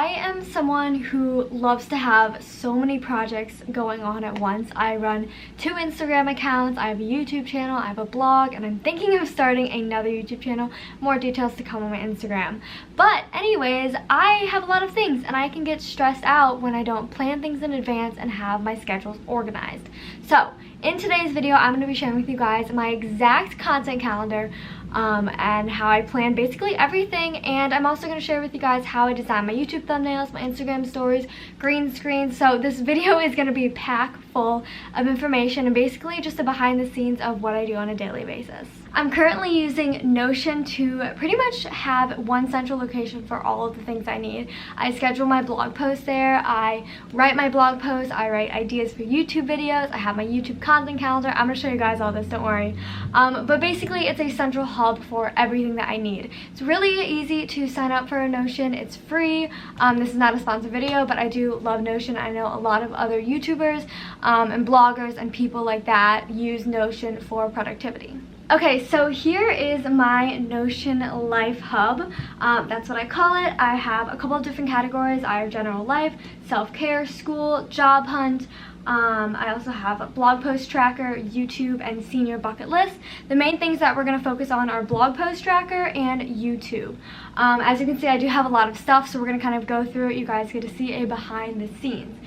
I am someone who loves to have so many projects going on at once. I run 2 Instagram accounts, I have a YouTube channel, I have a blog, and I'm thinking of starting another YouTube channel. More details to come on my Instagram. But anyways, I have a lot of things and I can get stressed out when I don't plan things in advance and have my schedules organized. So in today's video, I'm going to be sharing with you guys my exact content calendar and how I plan basically everything, and I'm also going to share with you guys how I design my YouTube thumbnails, my Instagram stories, green screen. So this video is going to be packed full of information and basically just a behind the scenes of what I do on a daily basis. I'm currently using Notion to pretty much have one central location for all of the things I need. I schedule my blog posts there, I write my blog posts, I write ideas for YouTube videos, I have my YouTube content calendar. I'm going to show you guys all this, don't worry. But basically it's a central hub for everything that I need. It's really easy to sign up for a Notion. It's free. This is not a sponsored video, but I do love Notion. I know a lot of other YouTubers and bloggers and people like that use Notion for productivity. Okay, so here is my Notion Life Hub. That's what I call it. I have a couple of different categories. I have general life, self-care, school, job hunt. I also have a blog post tracker, YouTube, and senior bucket list. The main things that we're going to focus on are blog post tracker and YouTube. As you can see, I do have a lot of stuff, so we're going to kind of go through it. You guys get to see a behind the scenes.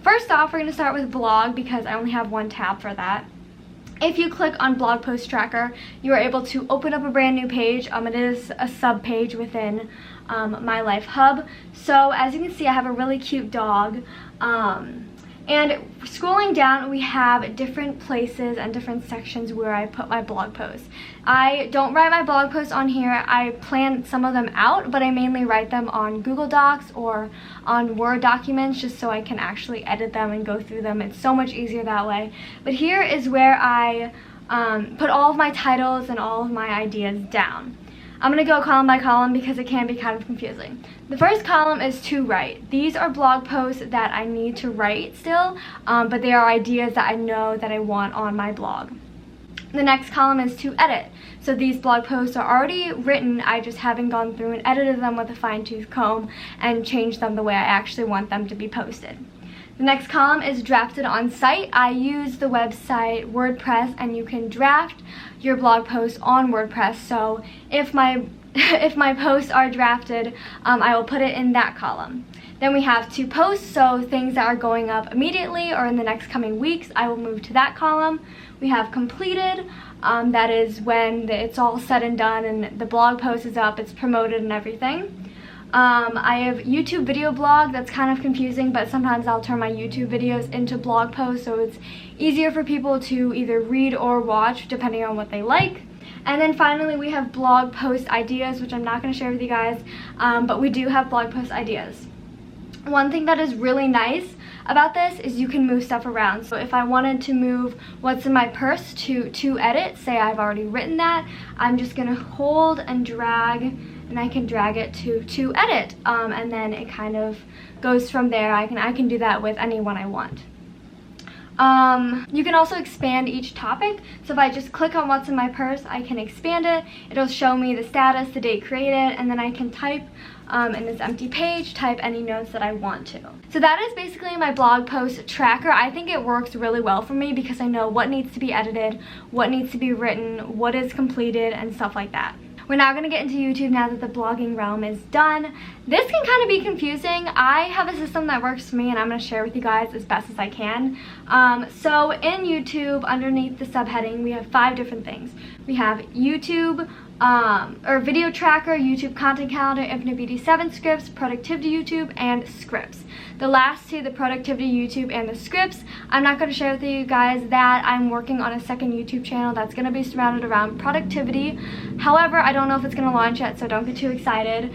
First off, we're going to start with blog because I only have one tab for that. If you click on blog post tracker, you are able to open up a brand new page. It is a sub page within my Life Hub. So as you can see, I have a really cute dog. And scrolling down, we have different places and different sections where I put my blog posts. I don't write my blog posts on here. I plan some of them out, but I mainly write them on Google Docs or on Word documents just so I can actually edit them and go through them. It's so much easier that way. But here is where I put all of my titles and all of my ideas down. I'm going to go column by column because it can be kind of confusing. The first column is to write. These are blog posts that I need to write still, but they are ideas that I know that I want on my blog. The next column is to edit. So these blog posts are already written, I just haven't gone through and edited them with a fine-tooth comb and changed them the way I actually want them to be posted. The next column is drafted on site. I use the website WordPress, and you can draft your blog posts on WordPress. So if my posts are drafted, I will put it in that column. Then we have to post, so things that are going up immediately or in the next coming weeks, I will move to that column. We have completed, that is when it's all said and done and the blog post is up, it's promoted and everything. I have YouTube video blog. That's kind of confusing, but sometimes I'll turn my YouTube videos into blog posts so it's easier for people to either read or watch depending on what they like. And then finally we have blog post ideas, which I'm not going to share with you guys, but we do have blog post ideas. One thing that is really nice about this is you can move stuff around. So if I wanted to move what's in my purse to edit, say I've already written that, I'm just going to hold and drag, and I can drag it to edit, and then it kind of goes from there. I can do that with anyone I want. You can also expand each topic. So if I just click on what's in my purse, I can expand it. It'll show me the status, the date created, and then I can type in this empty page, type any notes that I want to. So that is basically my blog post tracker. I think it works really well for me because I know what needs to be edited, what needs to be written, what is completed, and stuff like that. We're now going to get into YouTube now that the blogging realm is done. This can kind of be confusing. I have a system that works for me and I'm going to share with you guys as best as I can. So in YouTube, underneath the subheading, we have 5 different things. We have YouTube, or video tracker, YouTube content calendar, Infinite Beauty 7 scripts, productivity YouTube, and scripts. The last 2, the productivity YouTube and the scripts, I'm not going to share with you guys that. I'm working on a second YouTube channel that's going to be surrounded around productivity. However, I don't know if it's going to launch yet, so don't get too excited.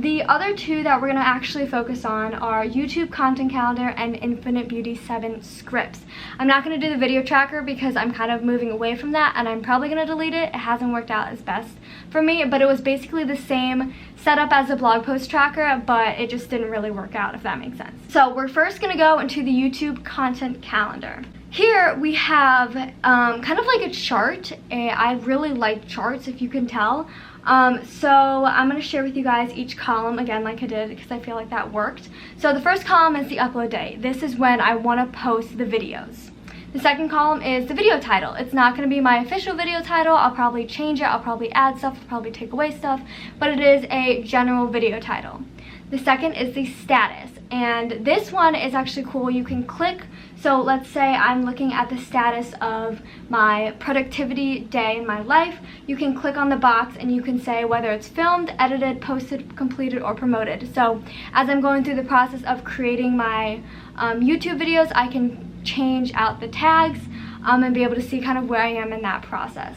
The other 2 that we're going to actually focus on are YouTube content calendar and Infinite Beauty 7 scripts. I'm not going to do the video tracker because I'm kind of moving away from that, and I'm probably going to delete it. It hasn't worked out as best for me, but it was basically the same setup as a blog post tracker, but it just didn't really work out, if that makes sense. So we're first going to go into the YouTube content calendar. Here we have kind of like a chart. I really like charts, if you can tell. So I'm going to share with you guys each column again like I did because I feel like that worked. So the first column is the upload date. This is when I want to post the videos. The second column is the video title. It's not going to be my official video title. I'll probably change it. I'll probably add stuff. I'll probably take away stuff. But it is a general video title. The second is the status. And this one is actually cool. You can click. So let's say I'm looking at the status of my productivity day in my life. You can click on the box and you can say whether it's filmed, edited, posted, completed, or promoted. So as I'm going through the process of creating my YouTube videos, I can change out the tags and be able to see kind of where I am in that process.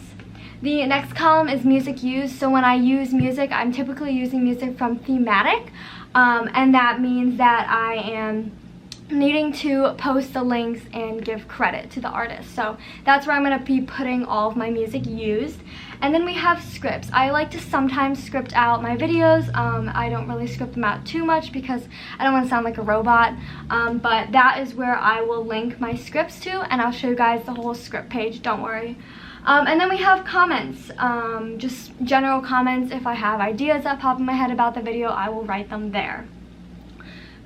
The next column is music used. So when I use music, I'm typically using music from Thematic, and that means that I am needing to post the links and give credit to the artist. So that's where I'm going to be putting all of my music used. And then we have scripts. I like to sometimes script out my videos. I don't really script them out too much because I don't want to sound like a robot. But that is where I will link my scripts to, and I'll show you guys the whole script page, don't worry. And then we have comments, just general comments. If I have ideas that pop in my head about the video, I will write them there.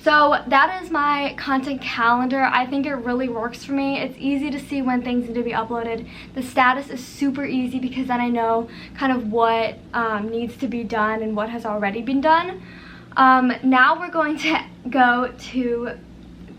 So that is my content calendar. I think it really works for me. It's easy to see when things need to be uploaded. The status is super easy because then I know kind of what needs to be done and what has already been done. Now we're going to go to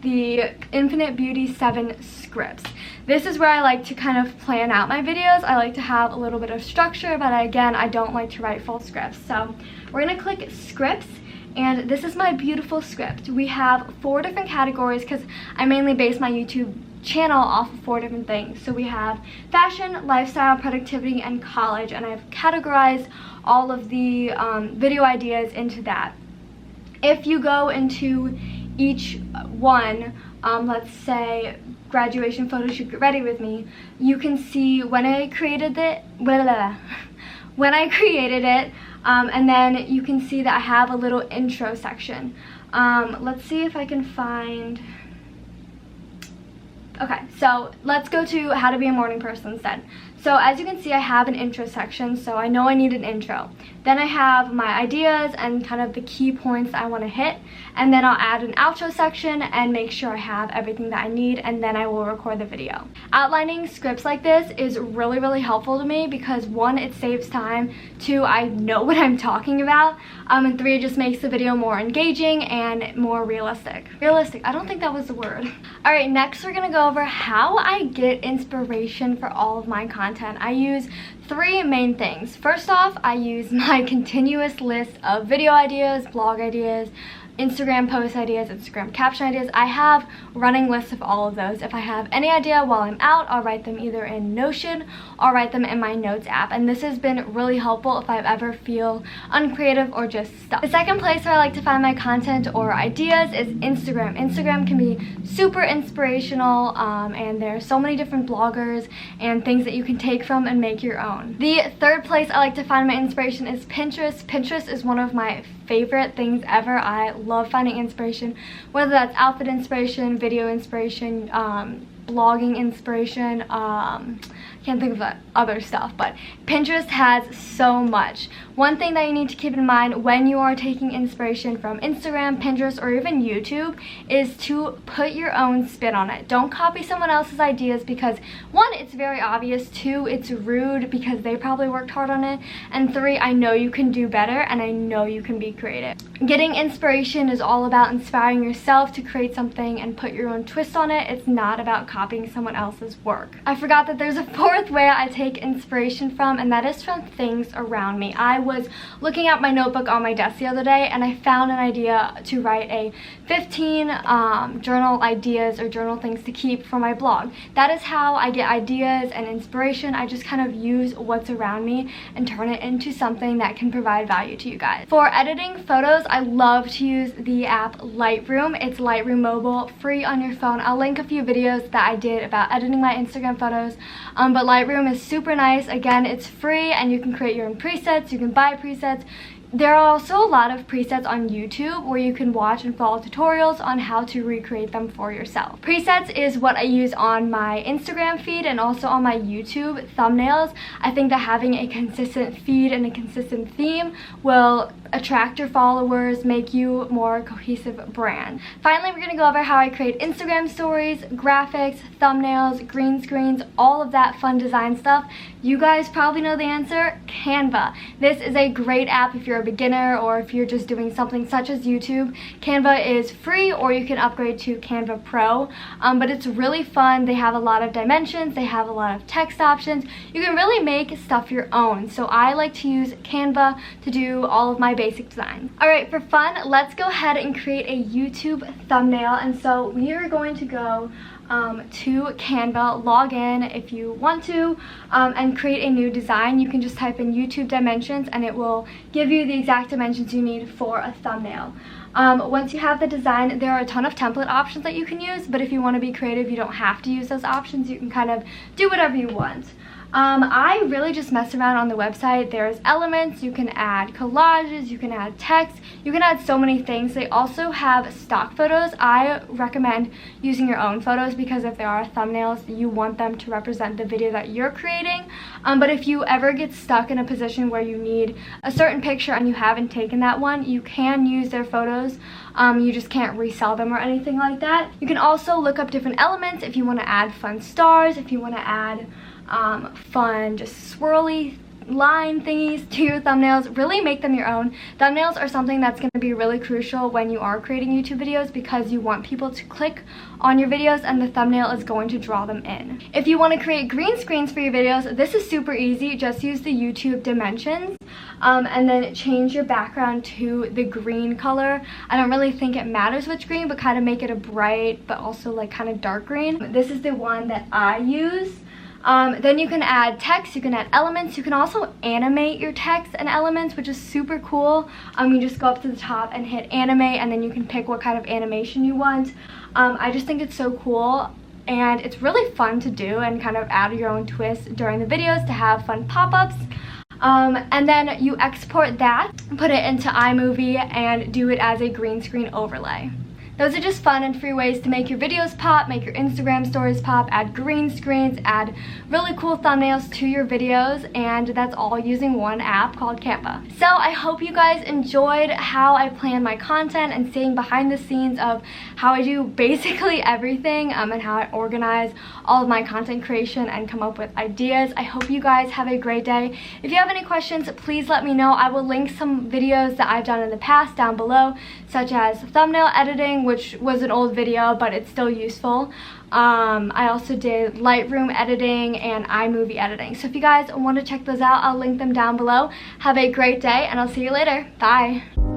the Infinite Beauty 7 scripts. This is where I like to kind of plan out my videos. I like to have a little bit of structure, but again, I don't like to write full scripts. So we're gonna click scripts, and this is my beautiful script. We have 4 different categories because I mainly base my YouTube channel off of 4 different things. So we have fashion, lifestyle, productivity, and college, and I've categorized all of the video ideas into that. If you go into each one, let's say graduation photo shoot, get ready with me, you can see when I created it, and then you can see that I have a little intro section. Let's see if I can find. Okay, so let's go to how to be a morning person instead. So as you can see, I have an intro section, so I know I need an intro. Then I have my ideas and kind of the key points I want to hit, and then I'll add an outro section and make sure I have everything that I need, and then I will record the video. Outlining scripts like this is really, really helpful to me because 1, it saves time, 2, I know what I'm talking about, and 3, it just makes the video more engaging and more realistic. I don't think that was the word. Alright, next we're going to go over how I get inspiration for all of my content. I use 3 main things. First off, I use my continuous list of video ideas, blog ideas, Instagram post ideas, Instagram caption ideas. I have running lists of all of those. If I have any idea while I'm out, I'll write them either in Notion or write them in my notes app. And this has been really helpful if I ever feel uncreative or just stuck. The second place where I like to find my content or ideas is Instagram. Instagram can be super inspirational, and there's so many different bloggers and things that you can take from and make your own. The third place I like to find my inspiration is Pinterest. Pinterest is one of my favorite things ever. I love finding inspiration, whether that's outfit inspiration, video inspiration, blogging inspiration, can't think of the other stuff, but Pinterest has so much. One thing that you need to keep in mind when you are taking inspiration from Instagram, Pinterest, or even YouTube is to put your own spin on it. Don't copy someone else's ideas because 1, it's very obvious, 2, it's rude because they probably worked hard on it, and 3, I know you can do better and I know you can be creative. Getting inspiration is all about inspiring yourself to create something and put your own twist on it. It's not about copying someone else's work. I forgot that there's a 4th way I take inspiration from, and that is from things around me. I was looking at my notebook on my desk the other day and I found an idea to write a 15 journal ideas or journal things to keep for my blog. That is how I get ideas and inspiration. I just kind of use what's around me and turn it into something that can provide value to you guys. For editing photos, I love to use the app Lightroom. It's Lightroom Mobile, free on your phone. I'll link a few videos that I did about editing my Instagram photos, but Lightroom is super nice. Again, it's free and you can create your own presets, you can buy presets. There are also a lot of presets on YouTube where you can watch and follow tutorials on how to recreate them for yourself. Presets is what I use on my Instagram feed and also on my YouTube thumbnails. I think that having a consistent feed and a consistent theme will attract your followers, make you more cohesive brand. Finally, we're gonna go over how I create Instagram stories, graphics, thumbnails, green screens, all of that fun design stuff. You guys probably know the answer, Canva. This is a great app if you're a beginner or if you're just doing something such as YouTube. Canva is free, or you can upgrade to Canva Pro, but it's really fun. They have a lot of dimensions, they have a lot of text options. You can really make stuff your own. So I like to use Canva to do all of my basic design. Alright, for fun, let's go ahead and create a YouTube thumbnail. And so we are going to go to Canva, log in if you want to, and create a new design. You can just type in YouTube dimensions and it will give you the exact dimensions you need for a thumbnail. Once you have the design, there are a ton of template options that you can use, but if you want to be creative, you don't have to use those options. You can kind of do whatever you want. I really just mess around on the website. There's elements, you can add collages, you can add text, you can add so many things. They also have stock photos. I recommend using your own photos because if there are thumbnails, you want them to represent the video that you're creating. But if you ever get stuck in a position where you need a certain picture and you haven't taken that one, you can use their photos. You just can't resell them or anything like that. You can also look up different elements if you want to add fun stars, if you want to add fun just swirly line thingies to your thumbnails. Really make them your own. Thumbnails are something that's going to be really crucial when you are creating YouTube videos because you want people to click on your videos and the thumbnail is going to draw them in. If you want to create green screens for your videos, this is super easy. Just use the YouTube dimensions and then change your background to the green color. I don't really think it matters which green, but kind of make it a bright but also like kind of dark green. This is the one that I use. Then you can add text, you can add elements, you can also animate your text and elements, which is super cool. You just go up to the top and hit animate, and then you can pick what kind of animation you want. I just think it's so cool, and it's really fun to do and kind of add your own twist during the videos to have fun pop-ups. And then you export that, put it into iMovie, and do it as a green screen overlay. Those are just fun and free ways to make your videos pop, make your Instagram stories pop, add green screens, add really cool thumbnails to your videos, and that's all using one app called Canva. So I hope you guys enjoyed how I plan my content and seeing behind the scenes of how I do basically everything and how I organize all of my content creation and come up with ideas. I hope you guys have a great day. If you have any questions, please let me know. I will link some videos that I've done in the past down below, such as thumbnail editing, which was an old video, but it's still useful. I also did Lightroom editing and iMovie editing. So if you guys want to check those out, I'll link them down below. Have a great day, and I'll see you later. Bye.